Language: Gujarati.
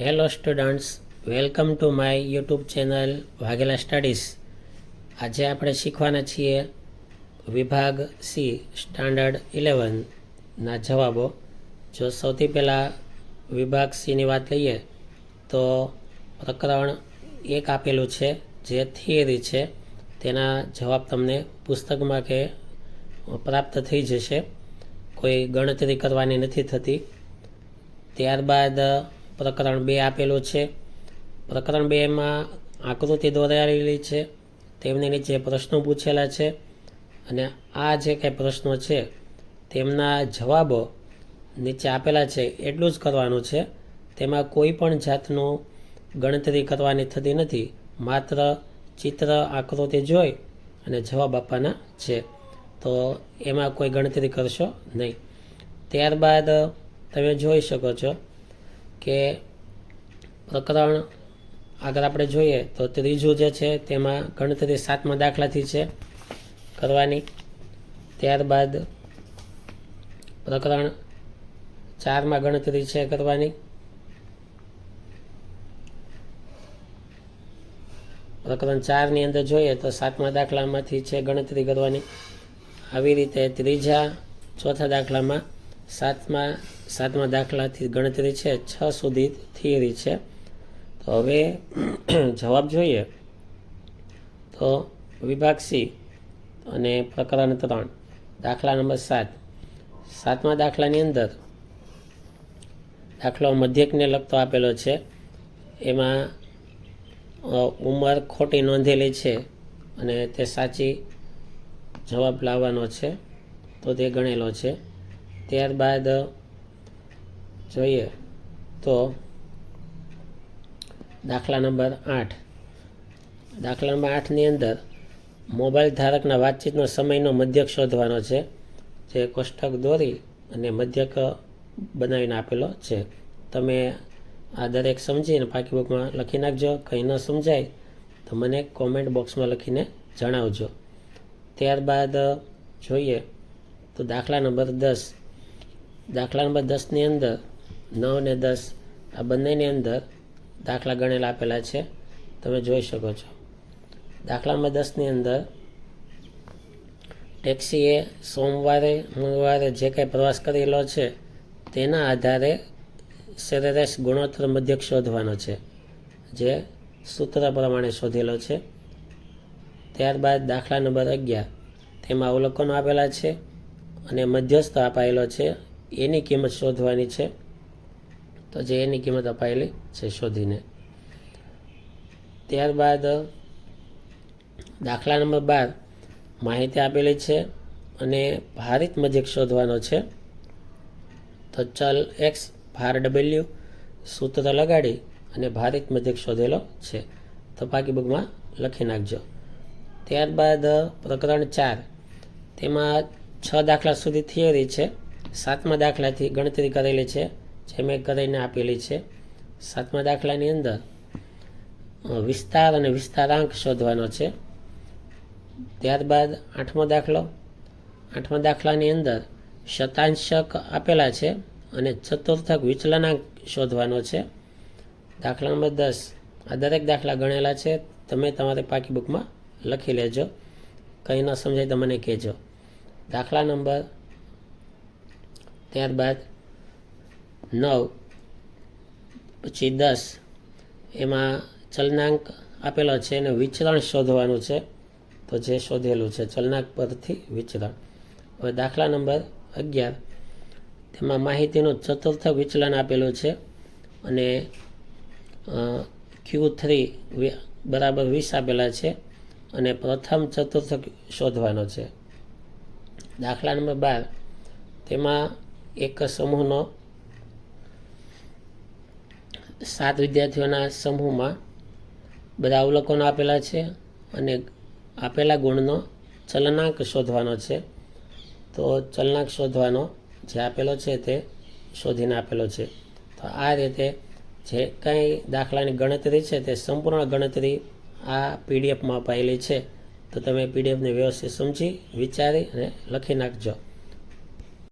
Hello students, welcome to my YouTube channel Vaghela studies. આજે આપણે શીખવાના છીએ વિભાગ સી સ્ટાન્ડર્ડ 11ના જવાબો. જો સૌથી પહેલાં વિભાગ સીની વાત લઈએ તો પ્રકરણ 1 આપેલું છે જે થિયરી છે. તેના જવાબ તમને પુસ્તકમાં કે પ્રાપ્ત થઈ જશે. કોઈ ગણતરી કરવાની નથી થતી. ત્યારબાદ પ્રકરણ 2 આપેલું છે. પ્રકરણ 2માં આકૃતિ દોરાયેલી છે, તેમની નીચે પ્રશ્નો પૂછેલા છે અને આ જે કંઈ પ્રશ્નો છે તેમના જવાબો નીચે આપેલા છે એટલું જ કરવાનું છે. તેમાં કોઈ પણ જાતનું ગણતરી કરવાની થતી નથી. માત્ર ચિત્ર આકૃતિ જોઈ અને જવાબ આપવાના છે, તો એમાં કોઈ ગણતરી કરશો નહીં. ત્યારબાદ તમે જોઈ શકો છો કે પ્રકરણ આગળ આપણે જોઈએ તો ત્રીજું જે છે તેમાં ગણતરી 7મા દાખલાથી છે કરવાની. ત્યારબાદ પ્રકરણ 4માં ગણતરી છે કરવાની. પ્રકરણ 4ની અંદર જોઈએ તો 7મા દાખલામાંથી છે ગણતરી કરવાની. આવી રીતે ત્રીજા ચોથા દાખલામાં સાતમા દાખલાથી ગણતરી છે. 6 સુધી થિયરી છે. તો હવે જવાબ જોઈએ તો વિભાગ સી અને પ્રકરણ 3 દાખલા નંબર 7મા દાખલાની અંદર દાખલો મધ્યકને લગતો આપેલો છે. એમાં ઉંમર ખોટી નોંધેલી છે અને તે સાચી જવાબ લાવવાનો છે, તો તે ગણેલો છે. ત્યારબાદ જોઈએ તો દાખલા નંબર 8ની અંદર મોબાઈલ ધારકના વાતચીતનો સમયનો મધ્યક શોધવાનો છે. જે કોષ્ટક દોરી અને મધ્યક બનાવીને આપેલો છે. તમે આ દરેક સમજીને પાકી બુકમાં લખી નાખજો. કંઈ ન સમજાય તો મને કોમેન્ટ બોક્સમાં લખીને જણાવજો. ત્યારબાદ જોઈએ તો દાખલા નંબર 10ની અંદર 9 ને 10 આ બંનેની અંદર દાખલા ગણેલા આપેલા છે, તમે જોઈ શકો છો. દાખલા નંબર 10ની અંદર ટેક્સીએ સોમવારે મંગળવારે જે કંઈ પ્રવાસ કરેલો છે તેના આધારે સરેરાશ ગુણોત્તર મધ્યક શોધવાનો છે, જે સૂત્ર પ્રમાણે શોધેલો છે. ત્યારબાદ દાખલા નંબર 11 તેમાં અવલોકનો આપેલા છે અને મધ્યસ્થ અપાયેલો છે, એની કિંમત શોધવાની છે. તો જે એની કિંમત અપાયેલી છે શોધીને. ત્યારબાદ દાખલા નંબર 12 માહિતી આપેલી છે અને ભારિત મધ્યક શોધવાનો છે. તો ચલ એક્સ ભાર ડબલ્યુ સૂત્ર લગાડી અને ભારિત મધ્યક શોધેલો છે, તો પાકી બુકમાં લખી નાખજો. ત્યારબાદ પ્રકરણ 4 તેમાં 6 દાખલા સુધી થિયરી છે. 7મા દાખલાથી ગણતરી કરેલી છે, જે મેં કરીને આપેલી છે. 7મા દાખલાની અંદર વિસ્તાર અને વિસ્તારાંક શોધવાનો છે. ત્યારબાદ 8મા દાખલાની અંદર શતાંશક આપેલા છે અને ચતુર્થક વિચલનાંક શોધવાનો છે. દાખલા નંબર 10 આ દરેક દાખલા ગણેલા છે, તમે તમારી પાકી બુકમાં લખી લેજો. કંઈ ન સમજાય તો મને કહેજો. દાખલા નંબર ત્યારબાદ 9 પછી 10 એમાં ચલનાંક આપેલો છે અને વિચરણ શોધવાનું છે, તો જે શોધેલું છે ચલનાંક પરથી વિચરણ. હવે દાખલા નંબર 11 તેમાં માહિતીનું ચતુર્થ વિચલન આપેલું છે અને Q3 બરાબર 20 આપેલા છે અને પ્રથમ ચતુર્થક શોધવાનો છે. દાખલા નંબર 12 તેમાં એક સમૂહનો 7 વિદ્યાર્થીઓના સમૂહમાં બધા અવલોકનો આપેલા છે અને આપેલા ગુણનો ચલનાંક શોધવાનો છે. તો ચલનાંક શોધવાનો જે આપેલો છે તે શોધીને આપેલો છે. તો આ રીતે જે કંઈ દાખલાની ગણતરી છે તે સંપૂર્ણ ગણતરી આ પીડીએફમાં અપાયેલી છે. તો તમે પીડીએફને વ્યવસ્થિત સમજી વિચારી અને લખી નાખજો.